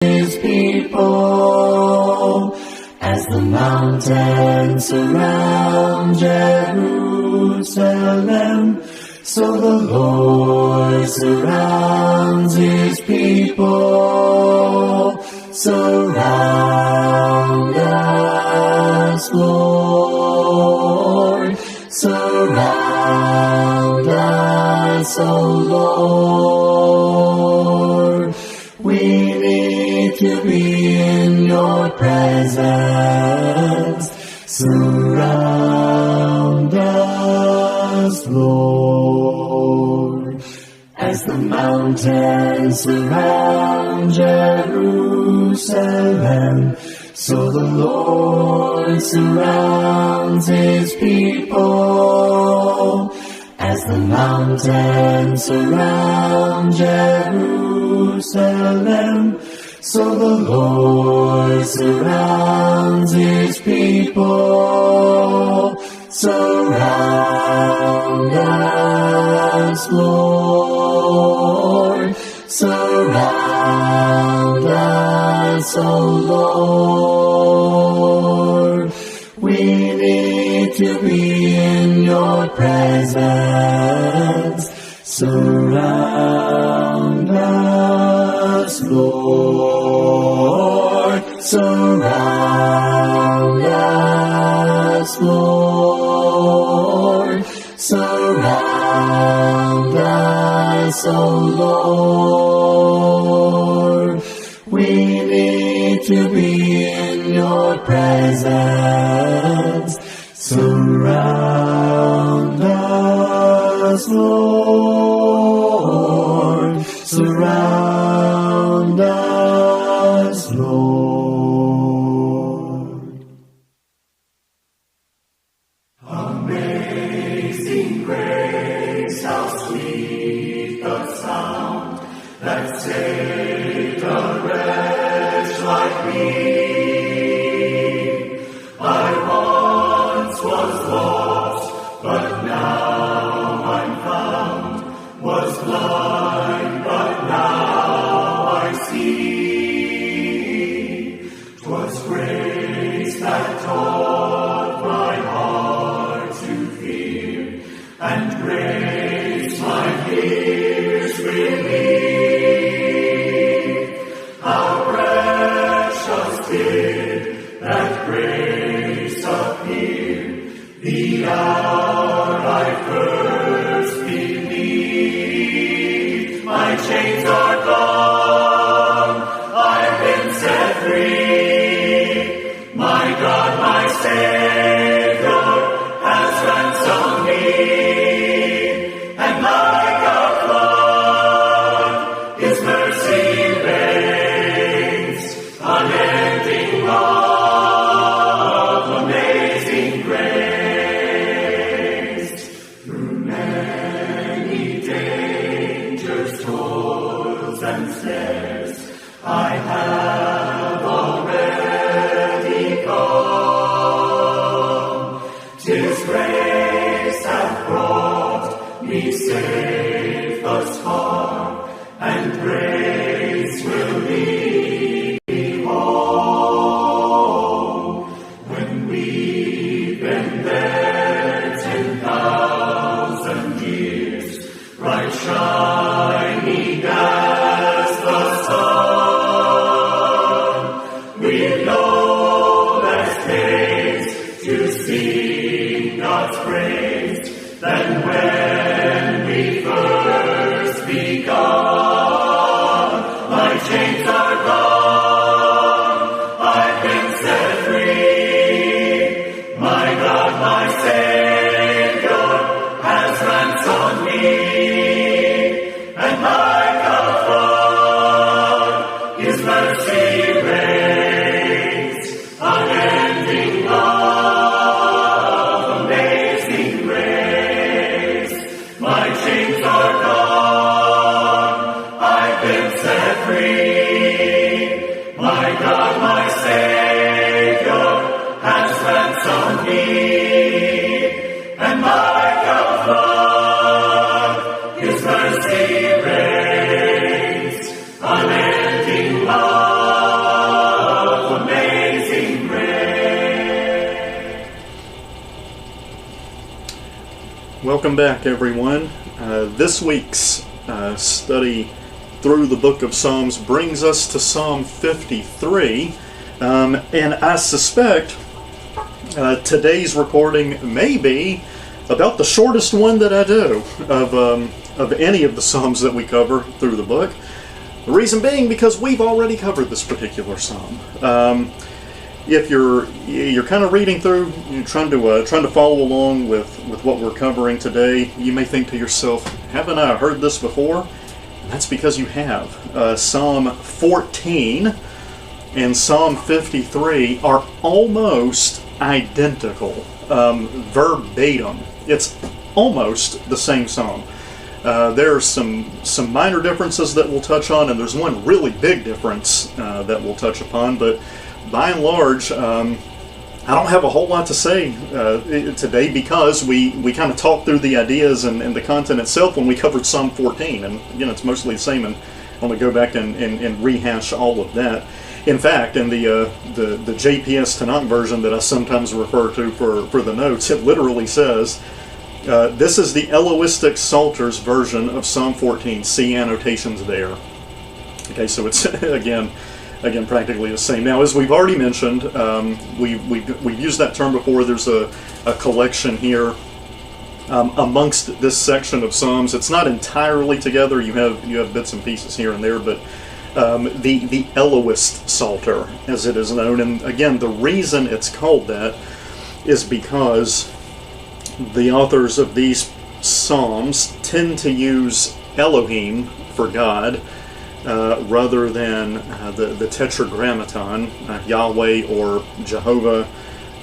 His people, as the mountains surround Jerusalem, so the Lord surrounds His people. Surround us, Lord. Surround us, O Lord. We need to be in your presence. Surround us, Lord. As the mountains surround Jerusalem, so the Lord surrounds His people. As the mountains surround Jerusalem, so the Lord surrounds His people. Surround us, Lord. Surround us, O Lord. We need to be in your presence. Surround us, Lord. Surround us, Lord. Surround us, O Lord. We need to be in your presence. Surround us, Lord. Surround us, Lord. Amazing grace, how sweet the sound that saved a wretch like me. I once was lost, but now I'm found, was blind, but now I see. 'Twas grace that taught my heart to fear, and grace my fears relieved. How precious did that grace appear, the hour I first believed. My chains are gone, I've been set free. My God, my Savior, has ransomed me. And like a flood, His mercy reigns, unending love, amazing grace. Through many dangers, toils, and snares, I have already come. 'Tis grace hath brought me safe thus far, and grace will lead me home. When we've been there 10,000 years, bright shining as the sun, we've no less days to sing God's praise than when we first begun. My chains are gone, I've been set free. My God, my Savior, has ransomed me. And like a flood, His mercy reigns, unending love, amazing grace. My chains are gone, I've been set free. My God, my Savior, has ransomed me. And like a flood, His mercy reigns, unending love. Welcome back, everyone. This week's study through the book of Psalms brings us to Psalm 53, and I suspect today's recording may be about the shortest one that I do of any of the Psalms that we cover through the book. The reason being because we've already covered this particular Psalm. If you're kind of reading through, you're trying to follow along with what we're covering today, you may think to yourself, haven't I heard this before? And that's because you have. Psalm 14 and Psalm 53 are almost identical, verbatim. It's almost the same psalm. There are some minor differences that we'll touch on, and there's one really big difference that we'll touch upon, but by and large, I don't have a whole lot to say today because we kind of talked through the ideas and the content itself when we covered Psalm 14, and again, it's mostly the same, and I want to go back and rehash all of that. In fact, in the JPS Tanakh version that I sometimes refer to for the notes, it literally says, this is the Eloistic Psalter's version of Psalm 14. See annotations there. Okay, so it's again practically the same. Now, as we've already mentioned, we've used that term before. There's a collection here amongst this section of Psalms. It's not entirely together. You have bits and pieces here and there, but the Eloist Psalter, as it is known, and again, the reason it's called that is because the authors of these Psalms tend to use Elohim for God rather than the Tetragrammaton, Yahweh or Jehovah,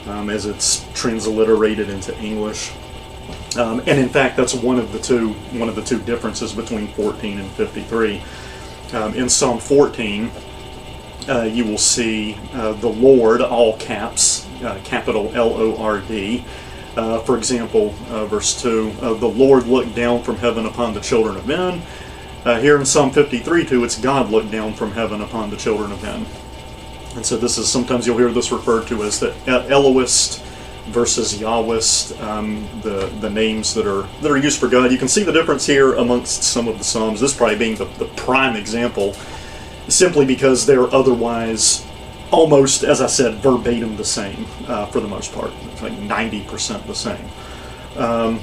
as it's transliterated into English. And in fact, that's one of the two differences between 14 and 53. In Psalm 14, you will see the Lord, all caps, capital Lord. For example, verse 2, the Lord looked down from heaven upon the children of men. Here in Psalm 53, too, it's God looked down from heaven upon the children of men. And so this is, sometimes you'll hear this referred to as the Eloist versus Yahwist, the names that are used for God. You can see the difference here amongst some of the Psalms, this probably being the prime example, simply because they're otherwise almost, as I said, verbatim the same for the most part. It's like 90% the same.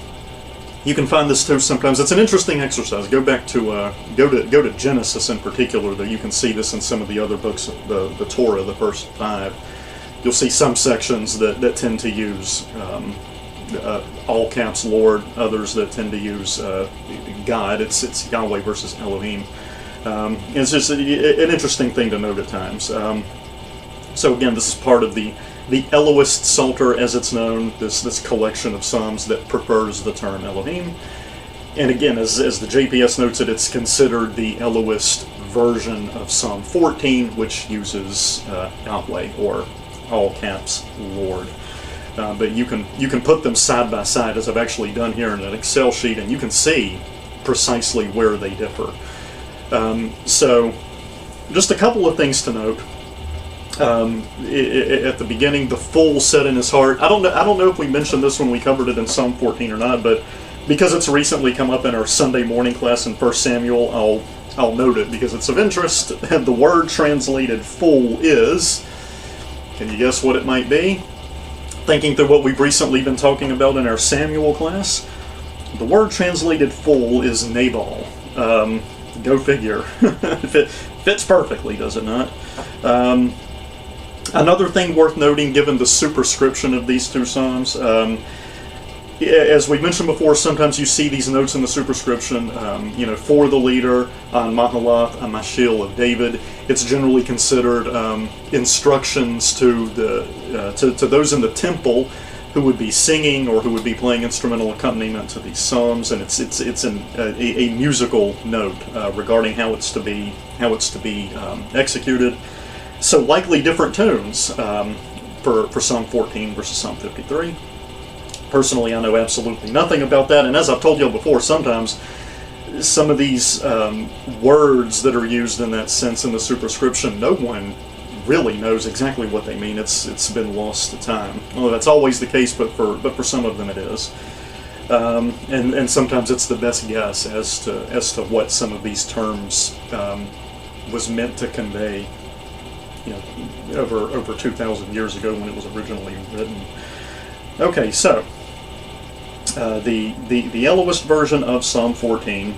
You can find this too sometimes. It's an interesting exercise. Go back to go to Genesis in particular. That you can see this in some of the other books, the Torah, the first 5. You'll see some sections that tend to use all caps Lord. Others that tend to use God. It's Yahweh versus Elohim. It's just an interesting thing to note at times. So again, this is part of the Eloist Psalter, as it's known, this collection of Psalms that prefers the term Elohim. And again, as the JPS notes it, it's considered the Eloist version of Psalm 14, which uses Yahweh, or all caps Lord. But you can put them side by side, as I've actually done here in an Excel sheet, and you can see precisely where they differ. So, just a couple of things to note. At the beginning, the fool said in his heart. I don't know if we mentioned this when we covered it in Psalm 14 or not, but because it's recently come up in our Sunday morning class in 1 Samuel, I'll note it because it's of interest. And the word translated "fool" is. Can you guess what it might be? Thinking through what we've recently been talking about in our Samuel class, the word translated "fool" is Nabal. Go figure. It fits perfectly, does it not? Another thing worth noting, given the superscription of these two Psalms, as we mentioned before, sometimes you see these notes in the superscription, for the leader, on Mahalath, on Mashil of David. It's generally considered instructions to those in the temple who would be singing or who would be playing instrumental accompaniment to these psalms, and it's a musical note regarding how it's to be executed. So likely different tunes for Psalm 14 versus Psalm 53. Personally, I know absolutely nothing about that, and as I've told you before, sometimes some of these words that are used in that sense in the superscription, no one really knows exactly what they mean. It's been lost to time. Well, that's always the case, but for some of them it is. And sometimes it's the best guess as to what some of these terms was meant to convey, over 2,000 years ago when it was originally written. Okay, so the Elohist version of Psalm 14,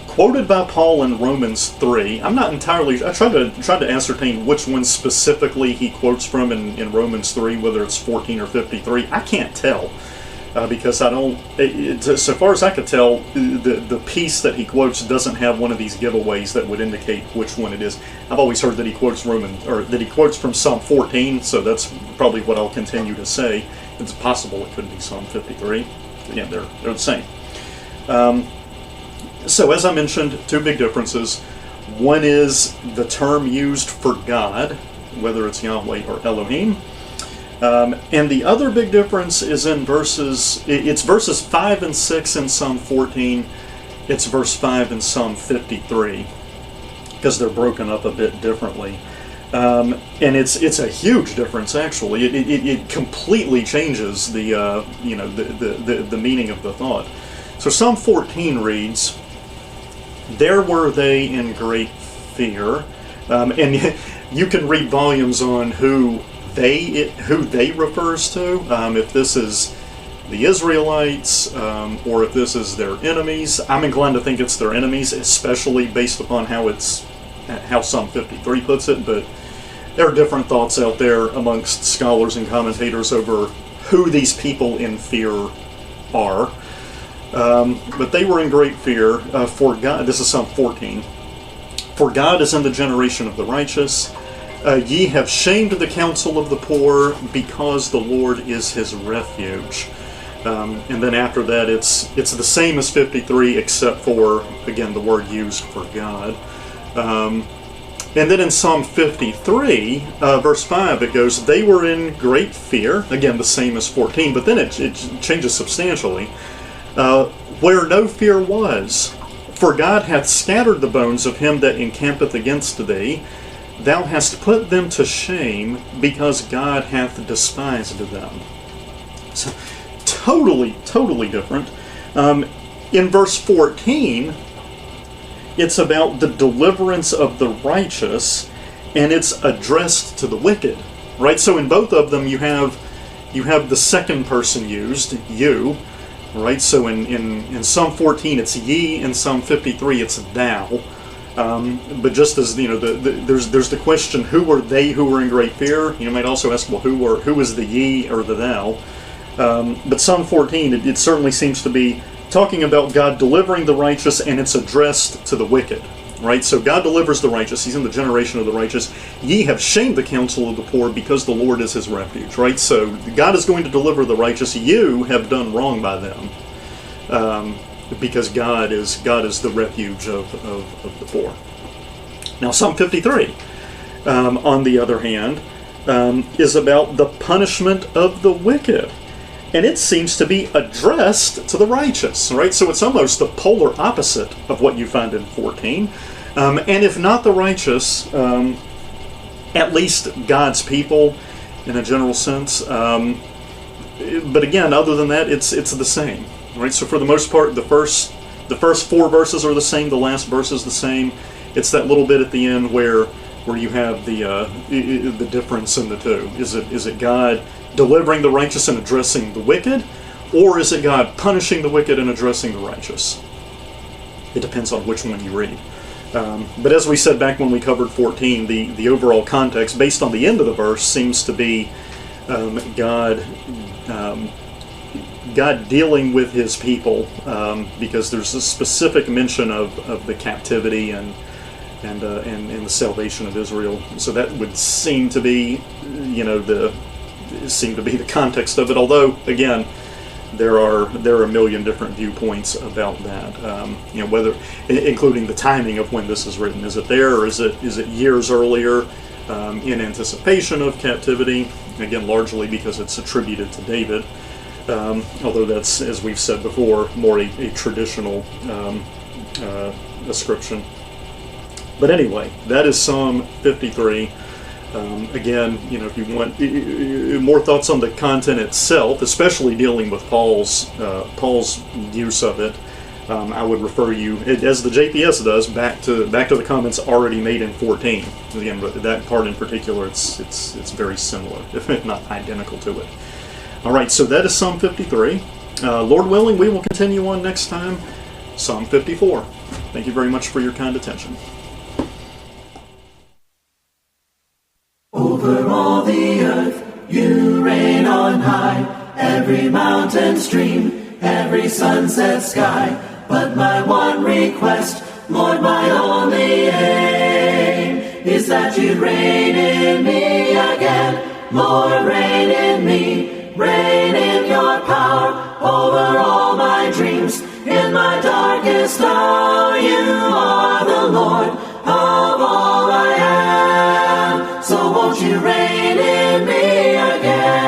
quoted by Paul in Romans 3. I'm not entirely. I tried to ascertain which one specifically he quotes from in Romans 3, whether it's 14 or 53. I can't tell. Because I don't, so far as I could tell, the piece that he quotes doesn't have one of these giveaways that would indicate which one it is. I've always heard that he quotes from Psalm 14, so that's probably what I'll continue to say. It's possible it could be Psalm 53. Again, they're the same. So as I mentioned, two big differences. One is the term used for God, whether it's Yahweh or Elohim. And the other big difference is in verses 5 and 6 in Psalm 14. It's verse 5 in Psalm 53, because they're broken up a bit differently. And it's a huge difference, actually. It completely changes the meaning of the thought. So Psalm 14 reads, "There were they in great fear," and you can read volumes on who they refers to, if this is the Israelites, or if this is their enemies. I'm inclined to think it's their enemies, especially based upon how Psalm 53 puts it, but there are different thoughts out there amongst scholars and commentators over who these people in fear are. But they were in great fear, for God. This is Psalm 14. "For God is in the generation of the righteous. Ye have shamed the counsel of the poor, because the Lord is his refuge." And then after that, it's the same as 53, except for, again, the word used for God. And then in Psalm 53, verse 5, it goes, "They were in great fear." Again, the same as 14, but then it changes substantially. "Where no fear was. For God hath scattered the bones of him that encampeth against thee. Thou hast put them to shame, because God hath despised them." So, totally different. In verse 14, it's about the deliverance of the righteous, and it's addressed to the wicked, right? So in both of them, you have the second person used, you, right? So in Psalm 14, it's ye. In Psalm 53, it's thou. But just as there's the question, who are they who were in great fear? You might also ask, well, who is the ye or the thou? But Psalm 14, it certainly seems to be talking about God delivering the righteous, and it's addressed to the wicked, right? So God delivers the righteous; He's in the generation of the righteous. Ye have shamed the counsel of the poor, because the Lord is His refuge, right? So God is going to deliver the righteous. You have done wrong by them. Because God is the refuge of the poor. Now Psalm 53, on the other hand, is about the punishment of the wicked. And it seems to be addressed to the righteous, right? So it's almost the polar opposite of what you find in 14. And if not the righteous, at least God's people in a general sense. But again, other than that, it's the same. Right, so for the most part, the first 4 verses are the same. The last verse is the same. It's that little bit at the end where you have the difference in the two. Is it God delivering the righteous and addressing the wicked, or is it God punishing the wicked and addressing the righteous? It depends on which one you read. But as we said back when we covered 14, the overall context, based on the end of the verse, seems to be God dealing with His people, because there's a specific mention of the captivity and the salvation of Israel. So that would seem to be, the context of it. Although, again, there are a million different viewpoints about that. Whether, including the timing of when this is written. Is it there, or is it years earlier, in anticipation of captivity? Again, largely because it's attributed to David. Although that's, as we've said before, more a traditional ascription. But anyway, that is Psalm 53. Again, if you want more thoughts on the content itself, especially dealing with Paul's use of it, I would refer you, as the JPS does, back to the comments already made in 14. Again, but that part in particular, it's very similar, if not identical to it. All right, so that is Psalm 53. Lord willing, we will continue on next time, Psalm 54. Thank you very much for your kind attention. Over all the earth you reign on high, every mountain stream, every sunset sky. But my one request, Lord, my only aim, is that you reign in me again. Lord, reign in me, reign in your power, over all my dreams. In my darkest hour, you are the Lord of all I am. So won't you reign in me again?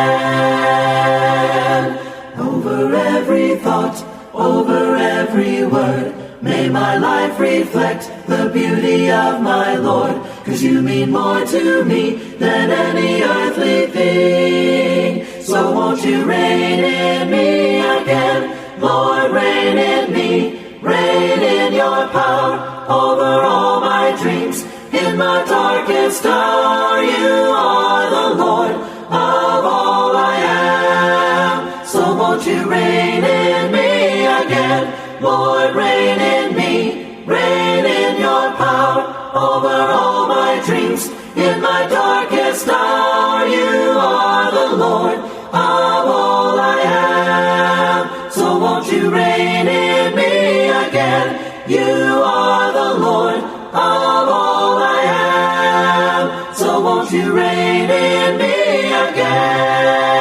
Over every thought, over every word, may my life reflect the beauty of my Lord. 'Cause you mean more to me than any earthly thing. So won't you reign in me again? Lord, reign in me, reign in your power, over all my dreams. In my darkest hour, you are the Lord of all I am. So won't you reign in me again? Lord, reign in me, reign in your power, over all my dreams. In my darkest hour, you are the Lord of all I am. So won't you reign in me again? You are the Lord of all I am. So won't you reign in me again?